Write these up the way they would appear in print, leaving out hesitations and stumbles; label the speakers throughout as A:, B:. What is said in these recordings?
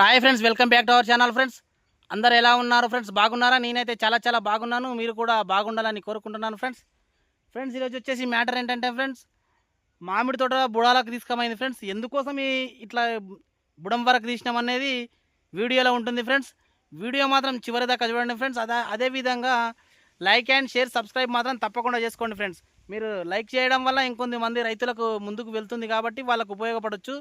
A: Hi friends, welcome back to our channel. Friends అందరు ఎలా ఉన్నారు ఫ్రెండ్స్? బాగున్నారా? నేనైతే చాలా బాగున్నాను. మీరు కూడా బాగుండాలని కోరుకుంటున్నాను ఫ్రెండ్స్. ఈరోజు వచ్చేసి మ్యాటర్ ఏంటంటే ఫ్రెండ్స్, మామిడి తోట బుడాలకు తీసుకోమైంది ఫ్రెండ్స్. ఎందుకోసం ఇట్లా బుడం వరకు తీసినామనేది వీడియోలో ఉంటుంది ఫ్రెండ్స్. వీడియో మాత్రం చివరి దాకా చూడండి ఫ్రెండ్స్. అదేవిధంగా లైక్ అండ్ షేర్ సబ్స్క్రైబ్ మాత్రం తప్పకుండా చేసుకోండి ఫ్రెండ్స్. మీరు లైక్ చేయడం వల్ల ఇంకొంతమంది రైతులకు ముందుకు వెళ్తుంది కాబట్టి వాళ్ళకు ఉపయోగపడవచ్చు.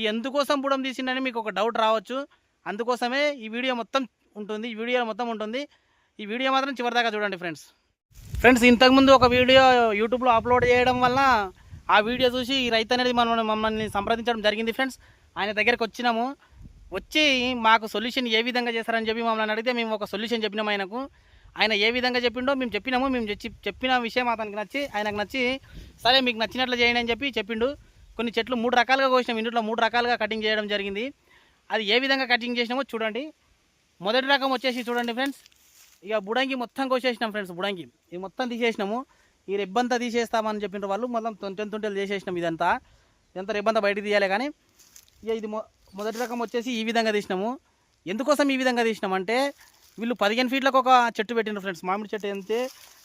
A: ఈ ఎందుకోసం బుడం తీసిండని మీకు ఒక డౌట్ రావచ్చు. అందుకోసమే ఈ వీడియో మొత్తం ఉంటుంది. ఈ వీడియో మాత్రం చివరిదాకా చూడండి ఫ్రెండ్స్. ఇంతకుముందు ఒక వీడియో యూట్యూబ్లో అప్లోడ్ చేయడం వల్ల ఆ వీడియో చూసి ఈ రైతు అనేది మమ్మల్ని సంప్రదించడం జరిగింది ఫ్రెండ్స్. ఆయన దగ్గరికి వచ్చి మాకు సొల్యూషన్ ఏ విధంగా చేస్తారని చెప్పి మమ్మల్ని అడిగితే మేము ఒక సొల్యూషన్ చెప్పినాము ఆయనకు. ఆయన ఏ విధంగా చెప్పిండో మేము చెప్పినాము. చెప్పిన విషయం ఆయనకు నచ్చి సరే మీకు నచ్చినట్లు చేయండి అని చెప్పిండు. కొన్ని చెట్లు 3 రకాలుగా కోసినాం. ఇంట్లో 3 రకాలుగా కటింగ్ చేయడం జరిగింది. అది ఏ విధంగా కటింగ్ చేసినామో చూడండి. మొదటి రకం వచ్చేసి చూడండి ఫ్రెండ్స్, ఇక బుడంగి మొత్తం కోసేసినాం ఫ్రెండ్స్. బుడంగి ఇది మొత్తం తీసేసినాము. ఈ రెబ్బంతా తీసేస్తామని చెప్పిన వాళ్ళు మొత్తం తొంటలు చేసేసినాం. ఇదంతా రెబ్బంతా బయట తీయాలి. కానీ ఇక ఇది మొదటి రకం వచ్చేసి ఈ విధంగా తీసినాము. ఎందుకోసం ఈ విధంగా తీసినామంటే, వీళ్ళు 15 ఫీట్లకు ఒక చెట్టు పెట్టిండ్రు ఫ్రెండ్స్. మామిడి చెట్టు అంతే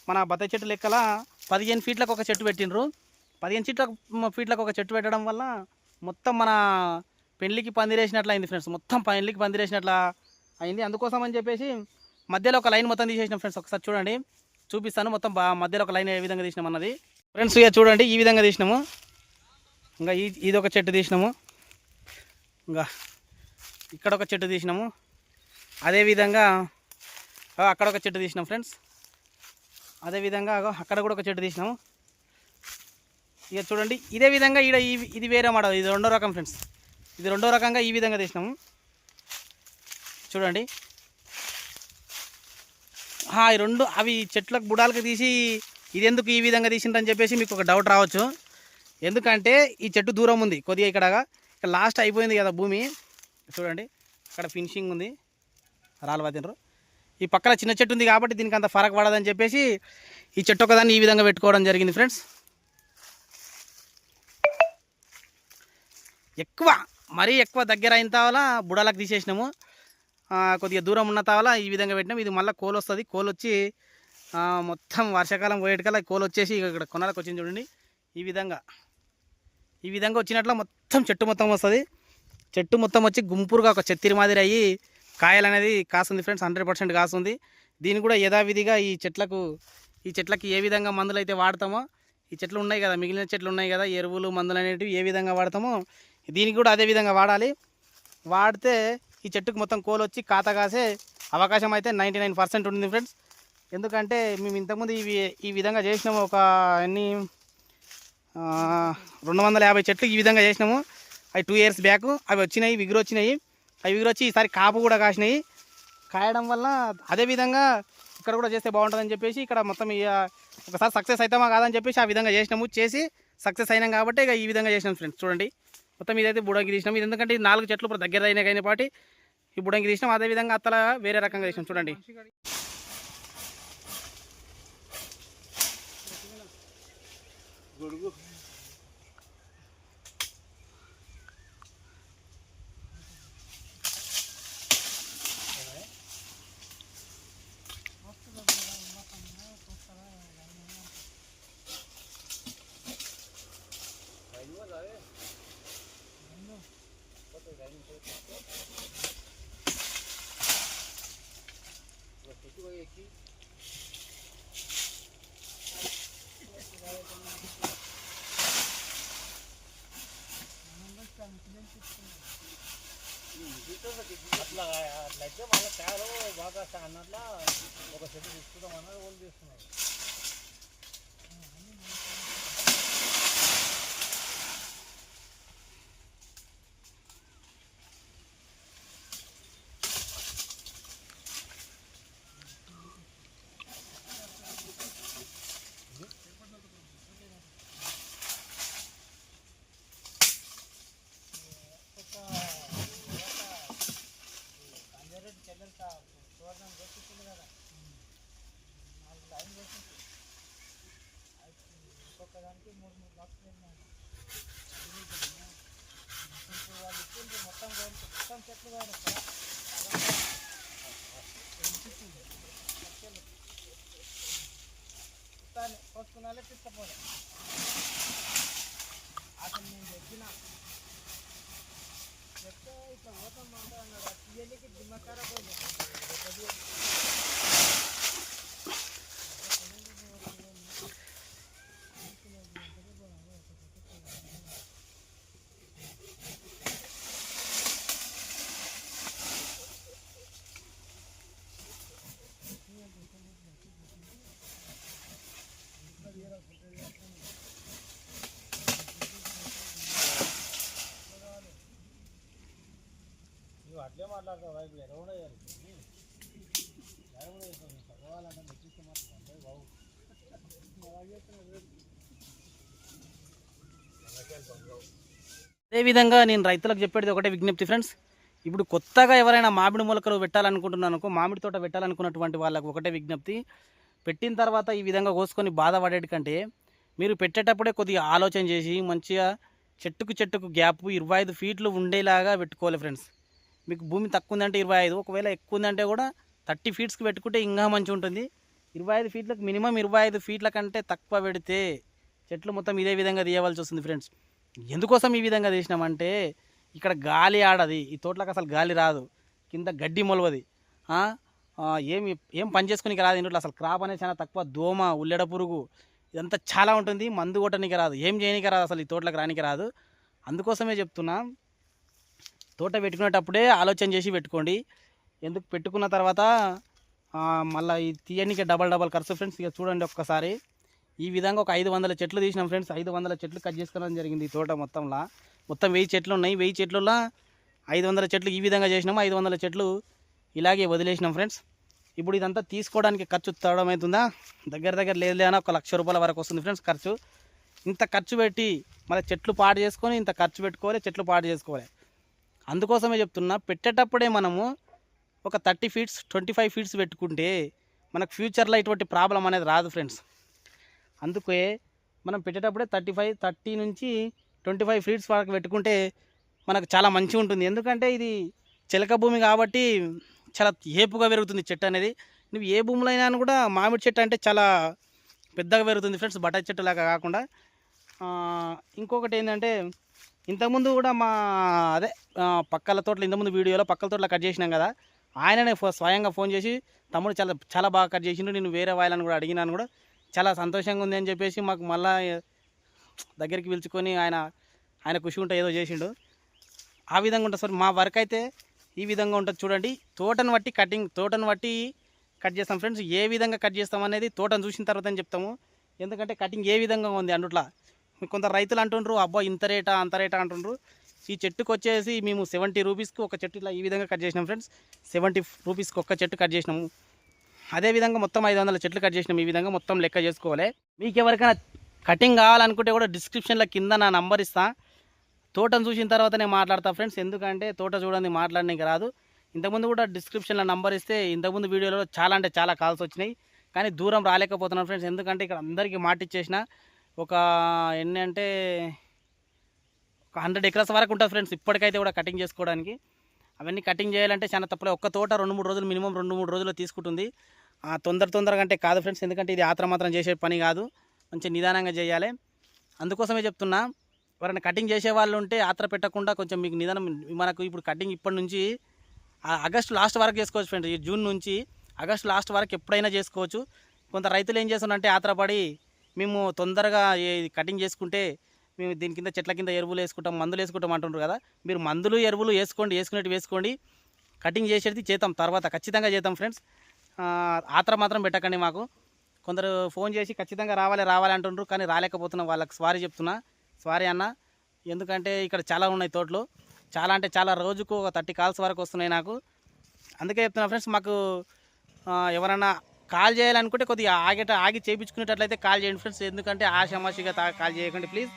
A: మన బత్తాయి చెట్టు లెక్కల 15 ఫీట్లకు ఒక చెట్టు పెట్టిండ్రు. 15 ఫీట్లకు ఒక చెట్టు పెట్టడం వల్ల మొత్తం మన పెళ్లికి పందిరేసినట్లు అయింది ఫ్రెండ్స్. మొత్తం పెళ్లికి పందిరేసినట్ల అయింది. అందుకోసం అని చెప్పేసి మధ్యలో ఒక లైన్ మొత్తం తీసేసినాం ఫ్రెండ్స్. ఒకసారి చూడండి, చూపిస్తాను. మొత్తం మధ్యలో ఒక లైన్ ఏ విధంగా తీసినాం అన్నది ఫ్రెండ్స్. ఇక చూడండి, ఈ విధంగా తీసినాము. ఇంకా ఇది ఒక చెట్టు తీసినాము. ఇంకా ఇక్కడ ఒక చెట్టు తీసినాము. అదేవిధంగా అక్కడ ఒక చెట్టు తీసినాం ఫ్రెండ్స్. అదేవిధంగా అక్కడ కూడా ఒక చెట్టు తీసినాము. ఇక చూడండి, ఇదే విధంగా ఇది వేరే మోడల్. ఇది రెండో రకం ఫ్రెండ్స్. ఇది రెండో రకంగా ఈ విధంగా తీసినాము. చూడండి, ఈ రెండు అవి చెట్లకు బుడాలకు తీసి ఇది ఎందుకు ఈ విధంగా తీసిండ్రని చెప్పేసి మీకు ఒక డౌట్ రావచ్చు. ఎందుకంటే ఈ చెట్టు దూరం ఉంది కొద్దిగా. ఇక్కడ లాస్ట్ అయిపోయింది కదా భూమి. చూడండి, ఇక్కడ ఫినిషింగ్ ఉంది, రాళ్ళు వదినరు. ఈ పక్కన చిన్న చెట్టు ఉంది కాబట్టి దీనికి అంత ఫరక్ పడదని చెప్పేసి ఈ చెట్టు ఒకదాన్ని ఈ విధంగా పెట్టుకోవడం జరిగింది ఫ్రెండ్స్. మరీ ఎక్కువ దగ్గర అయిన తావల బుడాలకు తీసేసినాము. కొద్దిగా దూరం ఉన్న తావల ఈ విధంగా పెట్టినాము. ఇది మళ్ళీ కోలు వస్తుంది. కోలు వచ్చి మొత్తం వర్షాకాలం పోయేటికల్లా కోలు వచ్చేసి ఇక్కడ కొనాలకు వచ్చింది. చూడండి, ఈ విధంగా వచ్చినట్ల మొత్తం చెట్టు మొత్తం వస్తుంది. చెట్టు మొత్తం వచ్చి గుంపురుగా ఒక చెత్తిరి మాదిరి అయ్యి కాయలు అనేది కాస్తుంది ఫ్రెండ్స్. 100% కాస్తుంది. దీన్ని కూడా యథావిధిగా ఈ చెట్లకి ఏ విధంగా మందులు అయితే వాడతామో, ఈ చెట్లు ఉన్నాయి కదా, మిగిలిన చెట్లు ఉన్నాయి కదా, ఎరువులు మందులు అనేటివి ఏ విధంగా వాడతామో దీనికి కూడా అదే విధంగా వాడాలి. వాడితే ఈ చెట్టుకు మొత్తం కోలు వచ్చి కాత కాసే అవకాశం అయితే 99% ఉంటుంది ఫ్రెండ్స్. ఎందుకంటే మేము ఇంతకుముందు ఈ విధంగా చేసినాము. ఒక 250 చెట్లు ఈ విధంగా చేసినాము. అవి 2 ఇయర్స్ బ్యాక్ అవి వచ్చినాయి, విగురొచ్చినాయి. అవి విగురొచ్చి ఈసారి కాపు కూడా కాసినాయి. కాయడం వల్ల అదేవిధంగా ఇక్కడ కూడా చేస్తే బాగుంటుందని చెప్పేసి ఇక్కడ మొత్తం ఒకసారి సక్సెస్ అవుతామా కాదని చెప్పేసి ఆ విధంగా చేసి సక్సెస్ అయినాం కాబట్టి ఇక ఈ విధంగా చేసినాం ఫ్రెండ్స్. చూడండి, మొత్తం ఇదైతే బుడంగి తీసినాం. ఇది ఎందుకంటే 4 చెట్లు ఇప్పుడు దగ్గర అయినా పాటి ఈ బుడంగి తీసినాం. అదేవిధంగా అత్తల వేరే రకంగా చేసినాం. చూడండి, అట్లయితే మళ్ళీ తయారు బాగా అన్నట్లా ఒక చెట్టు తీసుకుంటాం అన్నది వాళ్ళు తీసుకున్నారు. ఒక్కొక్కదానికి 3 బాక్సులు ఉన్నాయి. మొత్తం మొత్తం చెట్లు పోసుకున్నాలే తీసుకపోలే అసలు నేను చెప్పిన చెప్తే ఇట్లా పోతాం మాట అన్నాడు తీయనికి దిమ్మకార పోయింది. నువ్వు అట్లే మాట్లాడతావు వైపు ఎరవడ చదవాలంటే మెచ్చిస్తే మాట్లాడుతుంది బాబు. అదేవిధంగా నేను రైతులకు చెప్పేది ఒకటే విజ్ఞప్తి ఫ్రెండ్స్. ఇప్పుడు కొత్తగా ఎవరైనా మామిడి మొలకలు పెట్టాలనుకుంటున్నాను, మామిడి తోట పెట్టాలనుకున్నటువంటి వాళ్ళకు ఒకటే విజ్ఞప్తి. పెట్టిన తర్వాత ఈ విధంగా కోసుకొని బాధపడేటి కంటే మీరు పెట్టేటప్పుడే కొద్దిగా ఆలోచన చేసి మంచిగా చెట్టుకు గ్యాప్ 25 ఫీట్లు ఉండేలాగా పెట్టుకోవాలి ఫ్రెండ్స్. మీకు భూమి తక్కువ ఉందంటే 25, ఒకవేళ ఎక్కువ ఉందంటే కూడా 30 ఫీట్స్కి పెట్టుకుంటే ఇంకా మంచిగా ఉంటుంది. 25 ఫీట్లకు మినిమం 25 ఫీట్ల కంటే తక్కువ పెడితే చెట్లు మొత్తం ఇదే విధంగా తీయవలసి వస్తుంది ఫ్రెండ్స్. ఎందుకోసం ఈ విధంగా తీసినామంటే ఇక్కడ గాలి ఆడది, ఈ తోటలకు అసలు గాలి రాదు, కింద గడ్డి మొలవది, ఏం పని చేసుకుని రాదు ఇంట్లో. అసలు క్రాప్ అనేది చాలా తక్కువ, దోమ, ఉల్లెడ పురుగు ఇదంతా చాలా ఉంటుంది. మందు కొట్టడానికి రాదు, ఏం చేయడానికి రాదు, అసలు ఈ తోటలకు రానికి రాదు. అందుకోసమే చెప్తున్నా, తోట పెట్టుకునేటప్పుడే ఆలోచన చేసి పెట్టుకోండి. ఎందుకు పెట్టుకున్న తర్వాత మళ్ళీ ఈ తీయనికి డబల్ ఖర్చు ఫ్రెండ్స్. ఇక చూడండి ఒక్కసారి, ఈ విధంగా ఒక 500 చెట్లు తీసినాం ఫ్రెండ్స్. 500 చెట్లు కట్ చేసుకోవడం జరిగింది. ఈ తోట మొత్తం 1000 చెట్లు ఉన్నాయి. 1000 చెట్లలో 500 చెట్లు ఈ విధంగా చేసినాము. 500 చెట్లు ఇలాగే వదిలేసినాం ఫ్రెండ్స్. ఇప్పుడు ఇదంతా తీసుకోవడానికి ఖర్చు తడమవుతుందా, దగ్గర లేదైనా 1 లక్ష రూపాయల వరకు వస్తుంది ఫ్రెండ్స్ ఖర్చు. ఇంత ఖర్చు పెట్టి మళ్ళీ చెట్లు పాడు చేసుకొని ఇంత ఖర్చు పెట్టుకోవాలి, చెట్లు పాడు చేసుకోవాలి. అందుకోసమే చెప్తున్నా, పెట్టేటప్పుడే మనము ఒక 30 ఫీట్స్ 25 ఫీట్స్ పెట్టుకుంటే మనకు ఫ్యూచర్లో ఇటువంటి ప్రాబ్లం అనేది రాదు ఫ్రెండ్స్. అందుకే మనం పెట్టేటప్పుడే 30 నుంచి 25 ఫీట్స్ వరకు పెట్టుకుంటే మనకు చాలా మంచిగా ఉంటుంది. ఎందుకంటే ఇది చిలక భూమి కాబట్టి చాలా ఏపుగా పెరుగుతుంది చెట్టు అనేది. నువ్వు ఏ భూమిలో అయినా కూడా మామిడి చెట్టు అంటే చాలా పెద్దగా పెరుగుతుంది ఫ్రెండ్స్, బటాయి చెట్టు లాగా కాకుండా. ఇంకొకటి ఏంటంటే, ఇంతకుముందు కూడా పక్కల తోటలు, ఇంతకుముందు వీడియోలో పక్కల తోటలో కట్ చేసినాం కదా, ఆయననే స్వయంగా ఫోన్ చేసి తమ్ముడు చాలా బాగా కట్ చేసిండు, నేను వేరే వాళ్ళని కూడా అడిగినాను కూడా, చాలా సంతోషంగా ఉంది అని చెప్పేసి మాకు మళ్ళీ దగ్గరికి పిలుచుకొని ఆయన ఖుషి ఉంటే ఏదో చేసిండు. ఆ విధంగా ఉంటుంది సార్ మా వర్క్ అయితే. ఈ విధంగా ఉంటుంది చూడండి. తోటను బట్టి కట్ చేస్తాం ఫ్రెండ్స్. ఏ విధంగా కట్ చేస్తాం అనేది తోటను చూసిన తర్వాత చెప్తాము. ఎందుకంటే కటింగ్ ఏ విధంగా ఉంది అందుట్లో కొంత రైతులు అంటుండ్రు, అబ్బా ఇంత రేటా అంత రేటా అంటుండ్రు. ఈ చెట్టుకు వచ్చేసి మేము 70 రూపీస్కి ఒక చెట్టు ఇలా ఈ విధంగా కట్ చేసినాం ఫ్రెండ్స్. 70 రూపీస్కి ఒక్క చెట్టు కట్ చేసినాము. అదేవిధంగా మొత్తం 500 చెట్లు కట్ చేసినాం. ఈ విధంగా మొత్తం లెక్క చేసుకోవాలి. మీకు ఎవరికైనా కటింగ్ కావాలనుకుంటే కూడా డిస్క్రిప్షన్లో కింద నా నంబర్ ఇస్తా. తోటను చూసిన తర్వాతనే మాట్లాడతా ఫ్రెండ్స్. ఎందుకంటే తోట చూడండి మాట్లాడడానికి రాదు. ఇంతకుముందు కూడా డిస్క్రిప్షన్లో నంబర్ ఇస్తే ఇంతకుముందు వీడియోలో చాలా అంటే చాలా కాల్స్ వచ్చినాయి, కానీ దూరం రాలేకపోతున్నాను ఫ్రెండ్స్. ఎందుకంటే ఇక్కడ అందరికీ మాట ఇచ్చేసిన ఒక ఎన్ని అంటే ఒక 100 ఎకరాస్ వరకు ఉంటుంది ఫ్రెండ్స్ ఇప్పటికైతే కూడా కటింగ్ చేసుకోవడానికి. అవన్నీ కటింగ్ చేయాలంటే చాలా తప్పులే. ఒక్క తోట 2-3 రోజులు మినిమం 2-3 రోజులు తీసుకుంటుంది. తొందరగా అంటే కాదు ఫ్రెండ్స్, ఎందుకంటే ఇది ఆత్రమాత్రం చేసే పని కాదు, మంచి నిదానంగా చేయాలి. అందుకోసమే చెప్తున్నా, ఎవరైనా కటింగ్ చేసే వాళ్ళు ఉంటే ఆత్ర పెట్టకుండా కొంచెం మీకు నిదానం. మనకు ఇప్పుడు కటింగ్ ఇప్పటి నుంచి ఆగస్టు లాస్ట్ వరకు చేసుకోవచ్చు ఫ్రెండ్స్. ఈ జూన్ నుంచి ఆగస్టు లాస్ట్ వరకు ఎప్పుడైనా చేసుకోవచ్చు. కొంత రైతులు ఏం చేస్తున్నారంటే ఆత్రపడి మేము తొందరగా కటింగ్ చేసుకుంటే మేము దీని కింద చెట్ల కింద ఎరువులు వేసుకుంటాం, మందులు వేసుకుంటాం అంటుండ్రు కదా. మీరు మందులు ఎరువులు వేసుకునేట్టు వేసుకోండి. కటింగ్ చేసేది చేద్దాం, తర్వాత ఖచ్చితంగా చేద్దాం ఫ్రెండ్స్. ఆత్ర మాత్రం పెట్టకండి. మాకు కొందరు ఫోన్ చేసి ఖచ్చితంగా రావాలి అంటుండ్రు, కానీ రాలేకపోతున్నాం. వాళ్ళకి సారీ చెప్తున్నా, సారీ అన్న. ఎందుకంటే ఇక్కడ చాలా ఉన్నాయి తోటలు, చాలా అంటే చాలా, రోజుకు ఒక 30 కాల్స్ వరకు వస్తున్నాయి నాకు. అందుకే చెప్తున్నా ఫ్రెండ్స్, మాకు ఎవరైనా కాల్ చేయాలనుకుంటే కొద్దిగా ఆగి చేయించుకునేటట్లయితే కాల్ చేయండి ఫ్రెండ్స్. ఎందుకంటే ఆషామాషిగా కాల్ చేయకండి ప్లీజ్.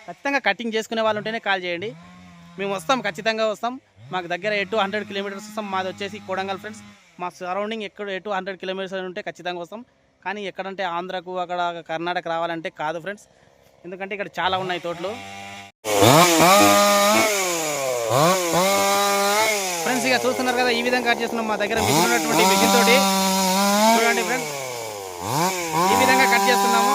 A: ఖచ్చితంగా కటింగ్ చేసుకునే వాళ్ళు ఉంటేనే కాల్ చేయండి. మేము వస్తాం, ఖచ్చితంగా వస్తాం. మాకు దగ్గర 100 కిలోమీటర్స్ వస్తాం. మాది వచ్చేసి కొడంగల్ ఫ్రెండ్స్. మా సరౌండింగ్ ఎక్కడ 100 కిలోమీటర్స్ ఉంటే ఖచ్చితంగా వస్తాం. కానీ ఎక్కడంటే ఆంధ్రకు అక్కడ కర్ణాటక రావాలంటే కాదు ఫ్రెండ్స్. ఎందుకంటే ఇక్కడ చాలా ఉన్నాయి తోటలు. ఫ్రెండ్స్ ఇక చూస్తున్నారు కదా, ఈ విధంగా కట్ చేస్తున్నాం. మా దగ్గర మిషన్ ఉన్నటువంటి మిషన్ తోటి చూడండి ఫ్రెండ్స్, ఈ విధంగా కట్ చేస్తున్నాము.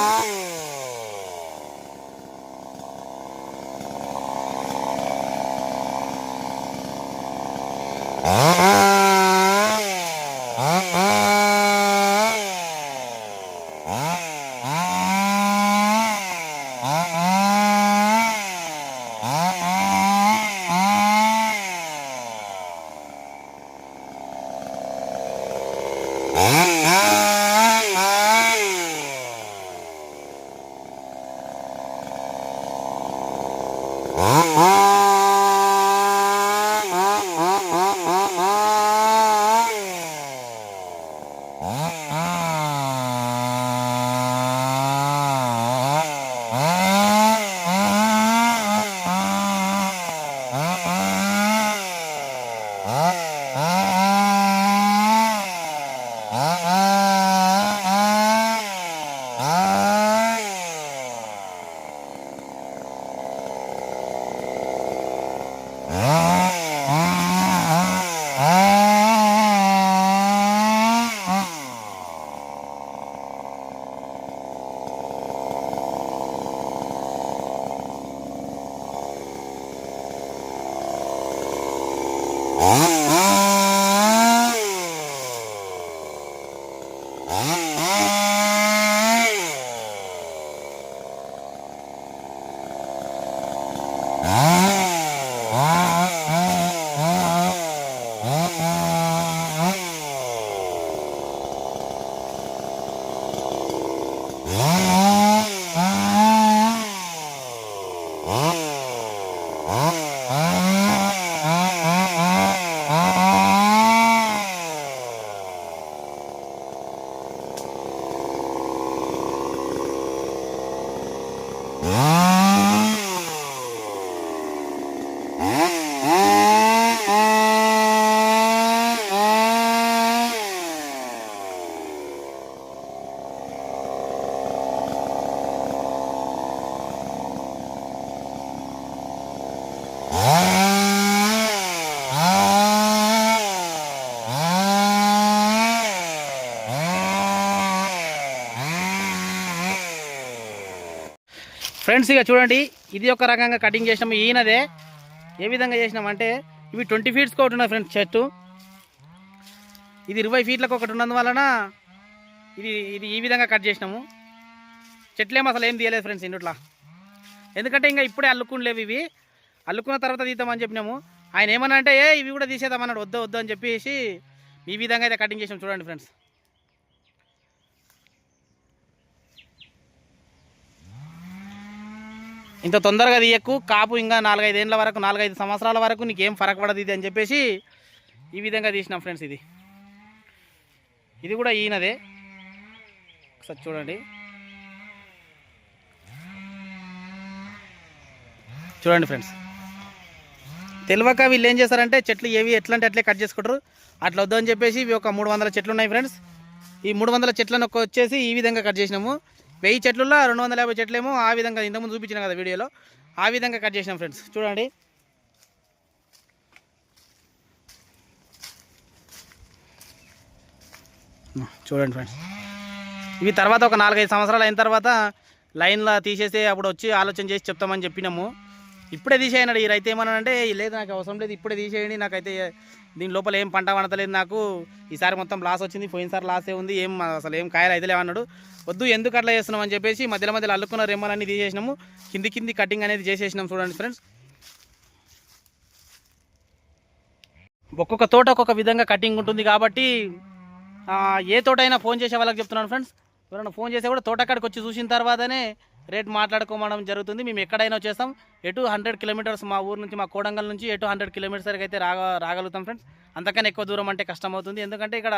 A: ఫ్రెండ్స్ ఇక చూడండి, ఇది ఒక రకంగా కటింగ్ చేసినాము. ఈయనదే ఏ విధంగా చేసినామంటే, ఇవి 20 ఫీట్స్కి ఒకటి ఉన్నాయి ఫ్రెండ్స్ చెట్టు. ఇది 20 ఫీట్లకు ఒకటి ఉన్నందువలన ఇది ఇది ఈ విధంగా కట్ చేసినాము. చెట్లేమో అసలు ఏం తీయలేదు ఫ్రెండ్స్ ఇందుట్లో, ఎందుకంటే ఇంకా ఇప్పుడే అల్లుకుండలేవు. ఇవి అల్లుకున్న తర్వాత తీద్దామని చెప్పినాము. ఆయన ఏమన్నా అంటే ఇవి కూడా తీసేద్దామన్నాడు. వద్దు వద్దు అని చెప్పేసి ఈ విధంగా అయితే కటింగ్ చేసాం. చూడండి ఫ్రెండ్స్, ఇంత తొందరగా తీయకు, కాపు ఇంకా 4-5 ఏళ్ళ వరకు, 4-5 సంవత్సరాల వరకు నీకేం ఫరక్ పడదు ఇది అని చెప్పేసి ఈ విధంగా తీసినాం ఫ్రెండ్స్. ఇది కూడా ఈయనదే. ఒకసారి చూడండి, చూడండి ఫ్రెండ్స్. తెలియక వీళ్ళు ఏం చేస్తారంటే చెట్లు ఏవి ఎట్లా అంటే అట్లే కట్ చేసుకుంటారు. అట్లా వద్దని చెప్పేసి ఇవి ఒక 300 చెట్లు ఉన్నాయి ఫ్రెండ్స్. ఈ 300 చెట్లను వచ్చేసి ఈ విధంగా కట్ చేసినాము. 1000 చెట్లలో 250 చెట్లేమో ఆ విధంగా ఇంతకుముందు చూపించిన కదా వీడియోలో, ఆ విధంగా కట్ చేసినాం ఫ్రెండ్స్. చూడండి, చూడండి ఫ్రెండ్స్. ఇవి తర్వాత ఒక 4-5 సంవత్సరాలు అయిన తర్వాత లైన్లో తీసేస్తే అప్పుడు వచ్చి ఆలోచన చేసి చెప్తామని చెప్పినాము. ఇప్పుడే తీసేయనాడు ఈ రైతు. ఏమన్నానంటే లేదు నాకు అవసరం లేదు, ఇప్పుడే తీసేయండి, నాకైతే దీని లోపల ఏం పంట వండతలేదు, నాకు ఈసారి మొత్తం లాస్ వచ్చింది, పోయినసారి లాసే ఉంది, ఏం అసలు ఏం కాయలు అయితే లేవన్నాడు. వద్దు ఎందుకు అట్లా చేస్తున్నాం అని చెప్పేసి మధ్యలో మధ్యలో అల్లుకున్న రెమ్మలన్నీ తీసేసినాము. కింది కటింగ్ అనేది చేసేసినాం. చూడండి ఫ్రెండ్స్, ఒక్కొక్క తోట ఒక్కొక్క విధంగా కటింగ్ ఉంటుంది కాబట్టి ఏ తోట అయినా ఫోన్ చేసే వాళ్ళకి చెప్తున్నాను ఫ్రెండ్స్, ఎవరైనా ఫోన్ చేస్తే కూడా తోటకాడికి వచ్చి చూసిన తర్వాతనే రేట్ మాట్లాడుకోవడం జరుగుతుంది. మేము ఎక్కడైనా వచ్చేస్తాం. ఎటు 100 కిలోమీటర్స్ మా ఊరు నుంచి, మా కోడంగల్ నుంచి ఎటు 100 కిలోమీటర్స్ వరకు అయితే రాగలుగుతాం ఫ్రెండ్స్. అంతకన్నా ఎక్కువ దూరం అంటే కష్టం అవుతుంది, ఎందుకంటే ఇక్కడ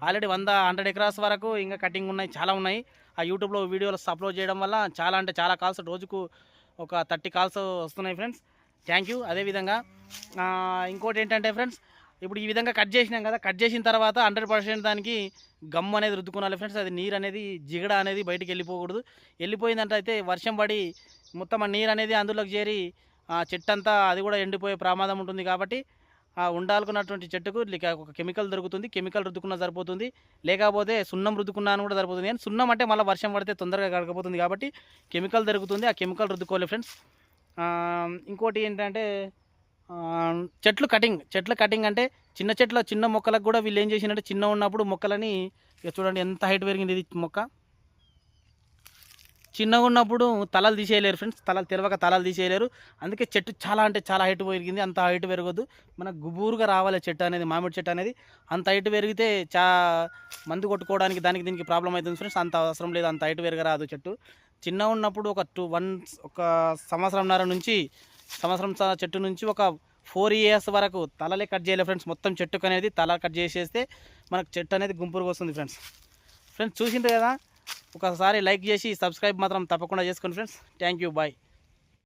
A: ఆల్రెడీ 100 ఎకరాస్ వరకు ఇంకా కటింగ్ ఉన్నాయి, చాలా ఉన్నాయి. ఆ యూట్యూబ్లో వీడియోలు అప్లోడ్ చేయడం వల్ల చాలా అంటే చాలా కాల్స్, రోజుకు ఒక 30 కాల్స్ వస్తున్నాయి ఫ్రెండ్స్. Thank you. అదేవిధంగా ఇంకోటి ఏంటంటే ఫ్రెండ్స్, ఇప్పుడు ఈ విధంగా కట్ చేసినాం కదా, కట్ చేసిన తర్వాత 100% దానికి గమ్ అనేది రుద్దుకోవాలి ఫ్రెండ్స్. అది నీరు అనేది జిగడ అనేది బయటికి వెళ్ళిపోకూడదు. వెళ్ళిపోయిందంటే అయితే వర్షం పడి మొత్తం ఆ నీరు అనేది అందులోకి చేరి ఆ చెట్టు అంతా అది కూడా ఎండిపోయే ప్రమాదం ఉంటుంది. కాబట్టి ఉండాలనుకున్నటువంటి చెట్టుకు ఒక కెమికల్ దొరుకుతుంది. కెమికల్ రుద్దుకున్నా సరిపోతుంది, లేకపోతే సున్నం రుద్దుకున్నా కూడా సరిపోతుంది. కానీ సున్నం అంటే మళ్ళీ వర్షం పడితే తొందరగా కడకపోతుంది కాబట్టి కెమికల్ దొరుకుతుంది. ఆ కెమికల్ రుద్దుకోవాలి ఫ్రెండ్స్. ఇంకోటి ఏంటంటే చెట్లు కటింగ్ అంటే చిన్న మొక్కలకు కూడా వీళ్ళు ఏం చేసినట్టే చిన్న ఉన్నప్పుడు మొక్కలని ఇక చూడండి ఎంత హైట్ పెరిగింది. ఇది మొక్క చిన్నగా ఉన్నప్పుడు తలలు తీసేయలేరు ఫ్రెండ్స్, తెలవక తలలు తీసేయలేరు. అందుకే చెట్టు చాలా అంటే చాలా హైట్ పెరిగింది. అంత హైట్ పెరగద్దు, మనకు గుబూరుగా రావాలి చెట్టు అనేది, మామిడి చెట్టు అనేది. అంత హైట్ పెరిగితే మందు కొట్టుకోవడానికి దానికి దీనికి ప్రాబ్లం అవుతుంది ఫ్రెండ్స్. అంత అవసరం లేదు, అంత హైట్ పెరగరాదు చెట్టు. చిన్నగా ఉన్నప్పుడు ఒక సంవత్సరంన్నర నుంచి చెట్టు నుంచి ఒక 4 years వరకు తలలే కట్ చేయలేదు ఫ్రెండ్స్. మొత్తం చెట్టుకు అనేది తల కట్ చేసేస్తే మనకు చెట్టు అనేది గుంపురుగా వస్తుంది ఫ్రెండ్స్. చూసిండ్రు కదా, ఒకసారి లైక్ చేసి సబ్స్క్రైబ్ మాత్రం తప్పకుండా చేసుకోండి ఫ్రెండ్స్. Thank you, bye.